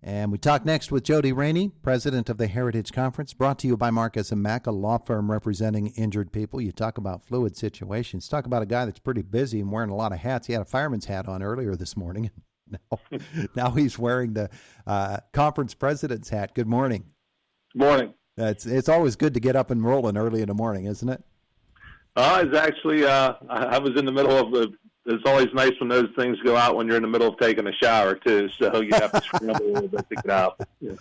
And we talk next with Jody Rainey, president of the Heritage Conference, brought to you by Marcus & Mack, a law firm representing injured people. You talk about fluid situations. Talk about a guy that's pretty busy and wearing a lot of hats. He had a fireman's hat on earlier this morning. Now he's wearing the conference president's hat. Good morning. Good morning. It's always good to get up and rolling early in the morning, isn't it? It's actually, I was in the middle of it's always nice when those things go out when you're in the middle of taking a shower, too. So you have to scramble a little bit to get out. Yeah.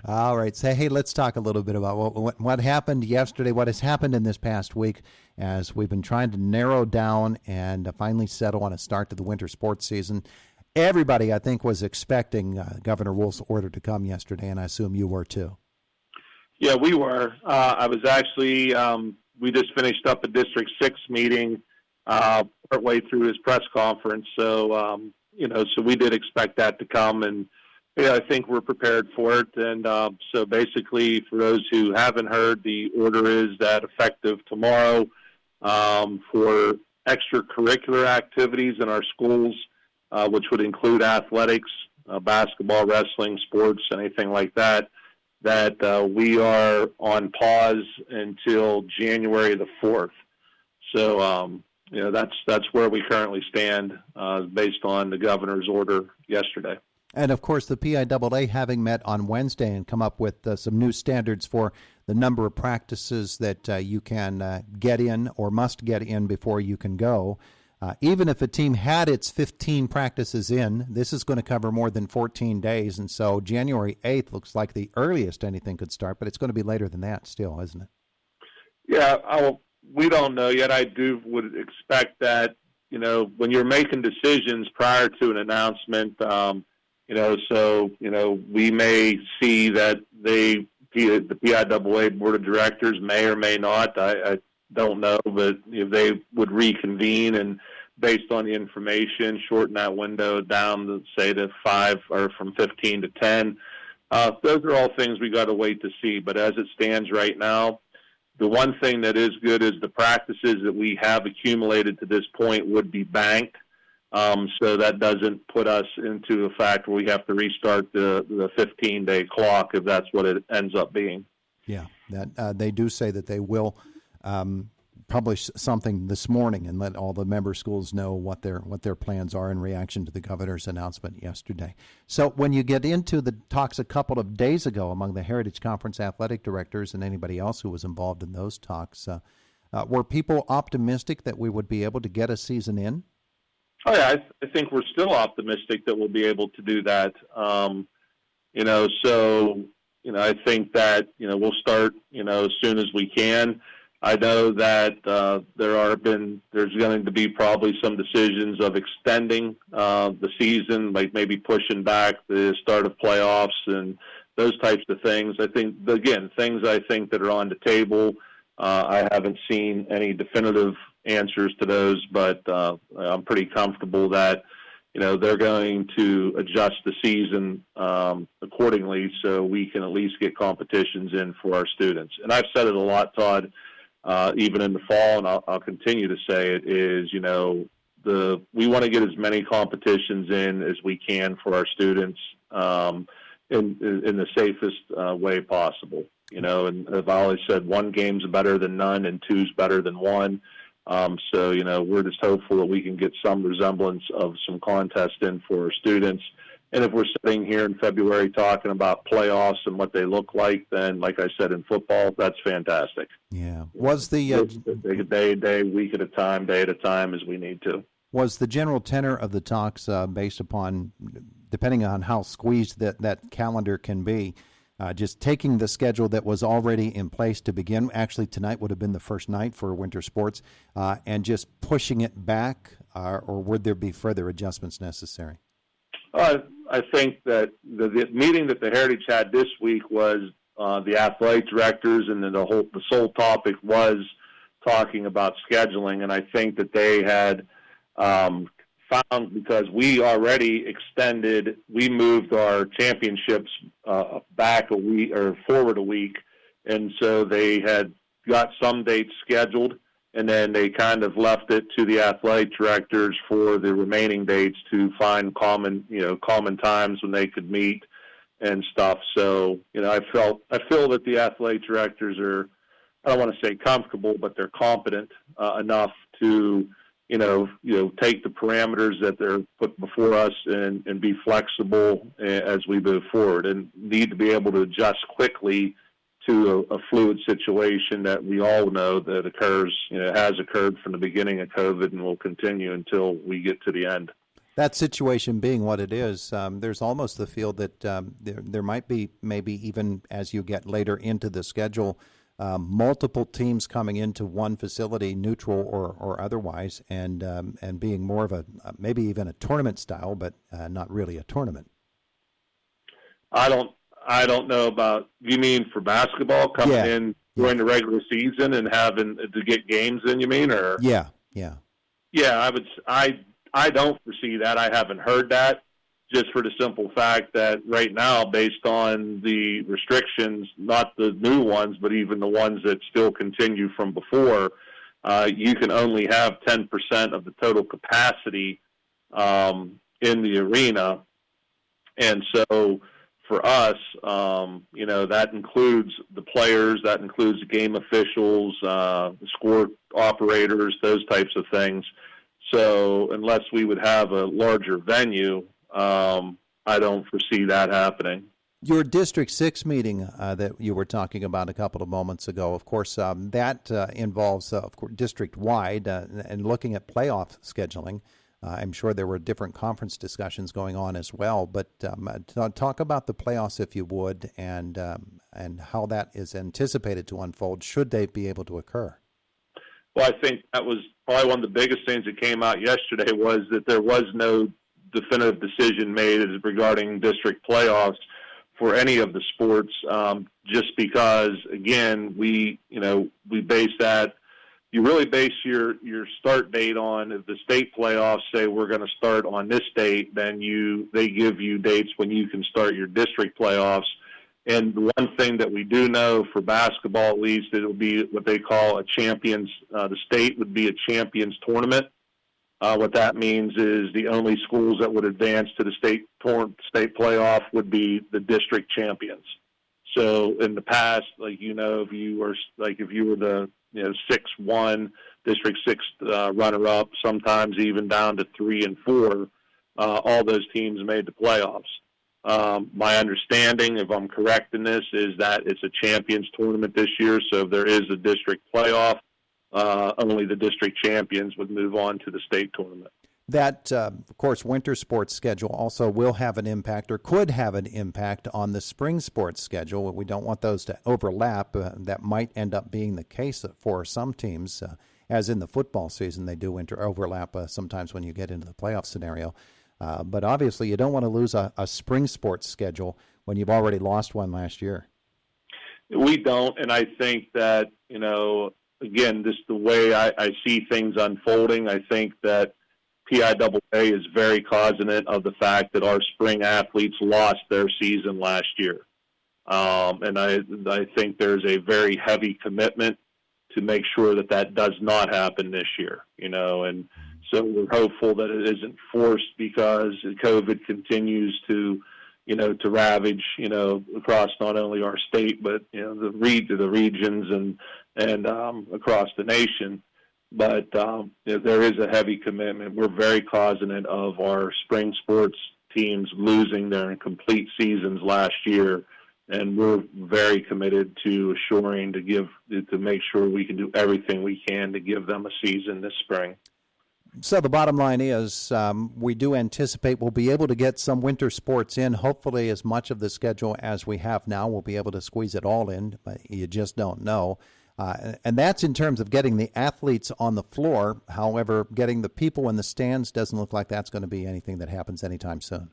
All right. So, hey, let's talk a little bit about what happened yesterday, what has happened in this past week as we've been trying to narrow down and finally settle on a start to the winter sports season. Everybody, I think, was expecting Governor Wolf's order to come yesterday, and I assume you were, too. Yeah, we were. I was actually, we just finished up a District 6 meeting partway through his press conference. So, so we did expect that to come, and I think we're prepared for it. And so basically, for those who haven't heard, the order is that effective tomorrow for extracurricular activities in our schools, which would include athletics, basketball, wrestling, sports, anything like that, that we are on pause until January the 4th. So, that's where we currently stand based on the governor's order yesterday. And, of course, the PIAA having met on Wednesday and come up with some new standards for the number of practices that you can get in or must get in before you can go. Even if a team had its 15 practices in, this is going to cover more than 14 days. And so January 8th looks like the earliest anything could start, but it's going to be later than that still, isn't it? Yeah, we don't know yet. I would expect that, when you're making decisions prior to an announcement, we may see that the PIAA Board of Directors may or may not, I don't know, but if they would reconvene and based on the information, shorten that window down to, say, to 5 or from 15 to 10. Those are all things we got to wait to see. But as it stands right now, the one thing that is good is the practices that we have accumulated to this point would be banked. So that doesn't put us into a fact where we have to restart the 15-day clock if that's what it ends up being. Yeah, that they do say that they will publish something this morning and let all the member schools know what their plans are in reaction to the governor's announcement yesterday. So when you get into the talks a couple of days ago among the Heritage Conference athletic directors and anybody else who was involved in those talks, were people optimistic that we would be able to get a season in? Oh, yeah, I think we're still optimistic that we'll be able to do that. I think that, we'll start, as soon as we can. I know that there's going to be probably some decisions of extending the season, like maybe pushing back the start of playoffs and those types of things. I think, again, things I think that are on the table. I haven't seen any definitive answers to those, but I'm pretty comfortable that, they're going to adjust the season accordingly so we can at least get competitions in for our students. And I've said it a lot, Todd, even in the fall, and I'll continue to say it, is, we want to get as many competitions in as we can for our students in the safest way possible. And I've always said one game's better than none and two's better than one. So, we're just hopeful that we can get some resemblance of some contest in for our students. And if we're sitting here in February talking about playoffs and what they look like, then, like I said, in football, that's fantastic. Yeah. Was the day, week at a time, day at a time, as we need to. Was the general tenor of the talks based upon, depending on how squeezed that calendar can be, just taking the schedule that was already in place to begin? Actually, tonight would have been the first night for winter sports, and just pushing it back, or would there be further adjustments necessary? I think that the meeting that the Heritage had this week was the athletic directors, and then the sole topic was talking about scheduling. And I think that they had found, because we already we moved our championships back a week or forward a week, and so they had got some dates scheduled. And then they kind of left it to the athletic directors for the remaining dates to find common times when they could meet and stuff. So, I feel that the athletic directors are, I don't want to say comfortable, but they're competent enough to, take the parameters that they're put before us and be flexible as we move forward, and need to be able to adjust quickly to a fluid situation that we all know that occurs, has occurred from the beginning of COVID and will continue until we get to the end. That situation being what it is, there's almost the feel that there might be, maybe even as you get later into the schedule, multiple teams coming into one facility, neutral or otherwise, and being more of a maybe even a tournament style, but not really a tournament. I don't know about. You mean for basketball coming in during the regular season and having to get games in? You mean, or Yeah. I don't foresee that. I haven't heard that, just for the simple fact that right now, based on the restrictions, not the new ones, but even the ones that still continue from before, you can only have 10% of the total capacity in the arena. And so for us, that includes the players, that includes the game officials, the score operators, those types of things. So unless we would have a larger venue, I don't foresee that happening. Your District 6 meeting that you were talking about a couple of moments ago, of course, that involves, of course, district-wide and looking at playoff scheduling. I'm sure there were different conference discussions going on as well, but talk about the playoffs, if you would, and how that is anticipated to unfold, should they be able to occur. Well, I think that was probably one of the biggest things that came out yesterday, was that there was no definitive decision made regarding district playoffs for any of the sports, just because, again, we base that. You really base your start date on, if the state playoffs say we're going to start on this date, then they give you dates when you can start your district playoffs. And the one thing that we do know for basketball, at least, it'll be what they call a champions. The state would be a champions tournament. What that means is the only schools that would advance to the state playoff would be the district champions. So in the past, if you were the 6-1 District 6 runner-up, sometimes even down to 3 and 4, all those teams made the playoffs. My understanding, if I'm correct in this, is that it's a champions tournament this year. So if there is a district playoff, only the district champions would move on to the state tournament. That, of course, winter sports schedule also will have an impact, or could have an impact, on the spring sports schedule. We don't want those to overlap. That might end up being the case for some teams, as in the football season. They do overlap sometimes when you get into the playoff scenario. But obviously you don't want to lose a spring sports schedule when you've already lost one last year. We don't, and I think that, again, just the way I see things unfolding, I think that PIAA is very cognizant of the fact that our spring athletes lost their season last year. And I think there's a very heavy commitment to make sure that does not happen this year, and so we're hopeful that it isn't forced, because COVID continues to ravage, across not only our state, but, the regions and across the nation. But there is a heavy commitment. We're very cognizant of our spring sports teams losing their complete seasons last year, and we're very committed to assuring to make sure we can do everything we can to give them a season this spring. So the bottom line is, we do anticipate we'll be able to get some winter sports in. Hopefully as much of the schedule as we have now, we'll be able to squeeze it all in, but you just don't know. And that's in terms of getting the athletes on the floor. However, getting the people in the stands doesn't look like that's going to be anything that happens anytime soon.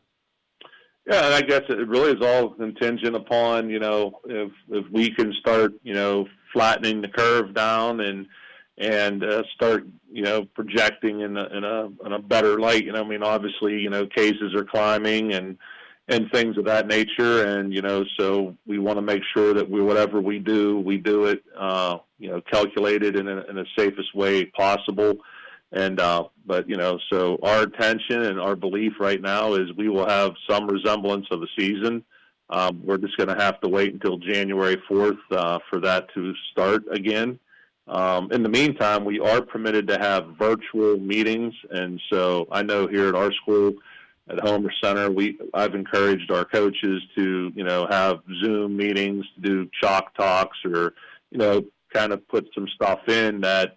Yeah, and I guess it really is all contingent upon, if we can start, flattening the curve down and start, projecting in a better light. Obviously, cases are climbing and things of that nature. And, so we want to make sure that whatever we do it, calculated in the safest way possible. And, but, so our intention and our belief right now is we will have some resemblance of a season. We're just going to have to wait until January 4th for that to start again. In the meantime, we are permitted to have virtual meetings, and so I know here at our school, at Homer Center, I've encouraged our coaches to, have Zoom meetings, to do chalk talks, or, kind of put some stuff in that,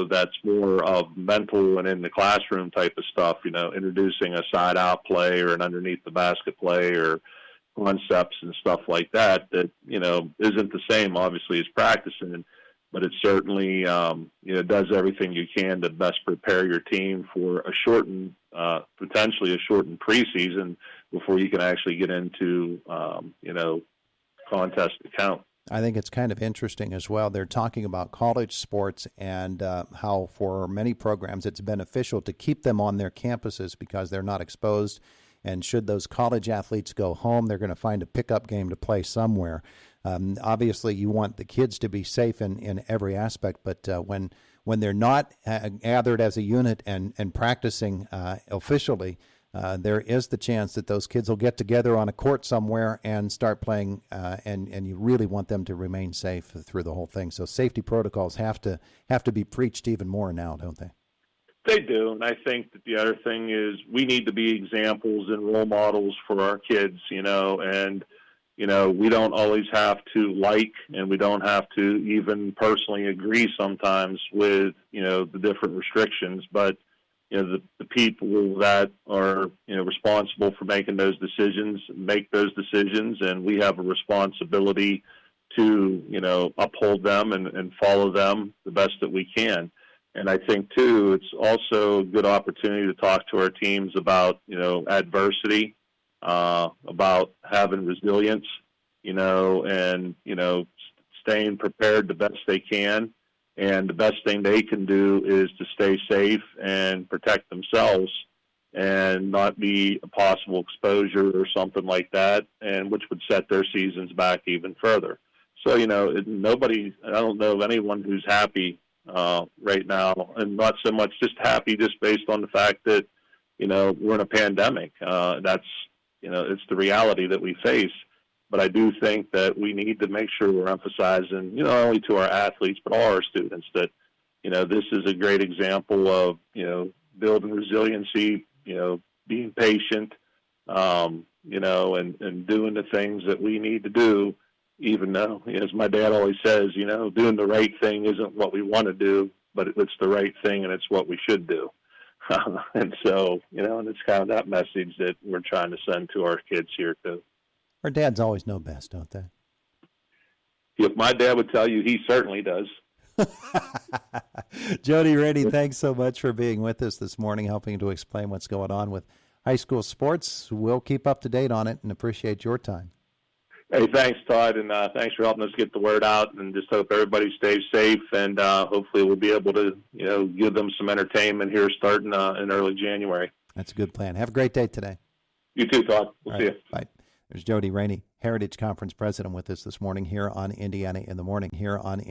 that's more of mental and in the classroom type of stuff, introducing a side-out play or an underneath the basket play or concepts and stuff like that, isn't the same, obviously, as practicing. But it certainly, does everything you can to best prepare your team for potentially a shortened preseason before you can actually get into, contest account. I think it's kind of interesting as well. They're talking about college sports and how for many programs it's beneficial to keep them on their campuses because they're not exposed. And should those college athletes go home, they're going to find a pickup game to play somewhere. Obviously, you want the kids to be safe in every aspect, but when they're not gathered as a unit and practicing officially, there is the chance that those kids will get together on a court somewhere and start playing, and you really want them to remain safe through the whole thing. So safety protocols have to be preached even more now, don't they? They do, and I think that the other thing is we need to be examples and role models for our kids, and we don't always have to and we don't have to even personally agree sometimes with, the different restrictions, but, the people that are, responsible for making those decisions, make those decisions, and we have a responsibility to, uphold them and follow them the best that we can. And I think, too, it's also a good opportunity to talk to our teams about, adversity, about having resilience, and, staying prepared the best they can. And the best thing they can do is to stay safe and protect themselves and not be a possible exposure or something like that, and which would set their seasons back even further. So, I don't know of anyone who's happy right now, and not so much just happy just based on the fact that, we're in a pandemic. That's, it's the reality that we face. But I do think that we need to make sure we're emphasizing, not only to our athletes, but all our students that, this is a great example of, building resiliency, being patient, and doing the things that we need to do, even though, as my dad always says, doing the right thing isn't what we want to do, but it's the right thing and it's what we should do. And so, and it's kind of that message that we're trying to send to our kids here too. Our dads always know best, don't they? If my dad would tell you, he certainly does. Jody Rainey, thanks so much for being with us this morning, helping to explain what's going on with high school sports. We'll keep up to date on it and appreciate your time. Hey, thanks, Todd, and thanks for helping us get the word out, and just hope everybody stays safe, and hopefully we'll be able to, give them some entertainment here starting in early January. That's a good plan. Have a great day today. You too, Todd. We'll see you. Bye. There's Jody Rainey, Heritage Conference President, with us this morning here on Indiana in the Morning, here on